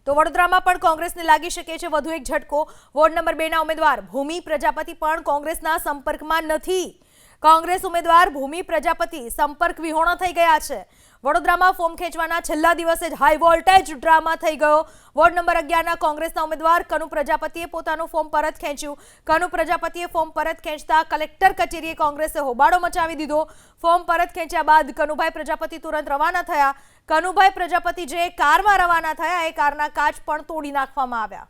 તો વડોદરામાં પણ કોંગ્રેસને લાગી શકે છે વધુ એક ઝટકો। વોર્ડ નંબર 2 ના ઉમેદવાર ભૂમિ પ્રજાપતિ પણ કોંગ્રેસના સંપર્કમાં નથી। કોંગ્રેસ ઉમેદવાર ભૂમિ પ્રજાપતિ સંપર્ક વિહોણા થઈ ગયા છે। વડોદરામાં ફોર્મ ખેંચવાના છેલ્લા દિવસે જ હાઈ વોલ્ટેજ ડ્રામા થઈ ગયો। વોર્ડ નંબર 11 ના કોંગ્રેસના ઉમેદવાર કનુ પ્રજાપતિએ પોતાનું ફોર્મ પરત ખેંચ્યું। કનુ પ્રજાપતિએ ફોર્મ પરત ખેંચતા કલેક્ટર કચેરીએ કોંગ્રેસે હોબાળો મચાવી દીધો। ફોર્મ પરત ખેંચ્યા બાદ કનુભાઈ પ્રજાપતિ તુરંત રવાના થયા। કનુભાઈ પ્રજાપતિ જે કારમાં રવાના થયા એ કારના કાચ પણ તોડી નાખવામાં આવ્યા।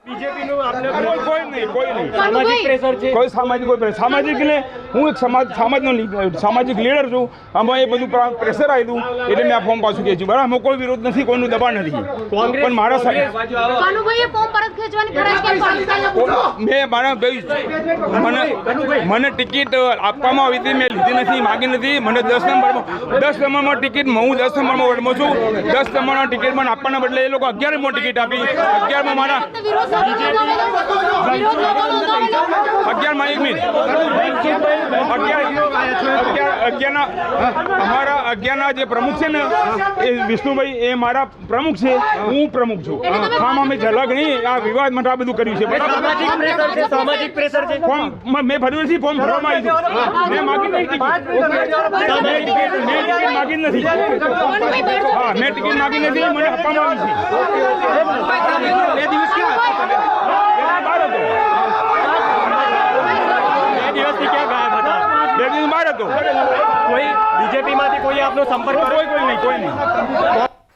बीजेपी कोई नहीं सामाजिक प्रेशर है कोई सामाजिक ने हूँ एक सामाजिक लीडर छूँ आमा ए बधु प्रेशर आव्युं એટલે મેં આ ફોર્મ પાછું ખેંચ્યું। બરાબર, આમાં કોઈ વિરોધ નથી, કોઈનું દબાણ નથી, પણ મારા કનુભાઈએ ફોર્મ પરત ખેંચવાની ફરજ કેમ પડી? મેં મારા મને ટિકિટ આપવામાં આવી હતી, મેં લીધી નથી, માગી નથી। મને 10 નંબરમાં ટિકિટ, હું 10 નંબરમાં વોર્ડમાં છું। 10 નંબરના ટિકિટ મને આપવાના બદલે એ લોકો 11માં ટિકિટ આપી। 11માં મારા 11માં 1 મિનિટ 11 અમારા 11 જે પ્રમુખ છે ને એ વિષ્ણુભાઈ એ મારા પ્રમુખ છે, હું પ્રમુખ છું। આમ અમે ઝલક નહીં, આ વિવાદ માટે આ બધું કર્યું છે। સામાજિક પ્રેશર છે। ફોર્મ મેં ભર્યું નથી, ફોર્મ ભરવામાં આવ્યું, મેં માગી નહીં ટિકિટ, માગી નથી। હા, મેં ટિકિટ માગી નથી, મને આપવામાં આવી છે। 2 દિવસ ક્યાં કોઈ બીजेपी માંથી કોઈ આપનો સંપર્ક કોઈ નહીં।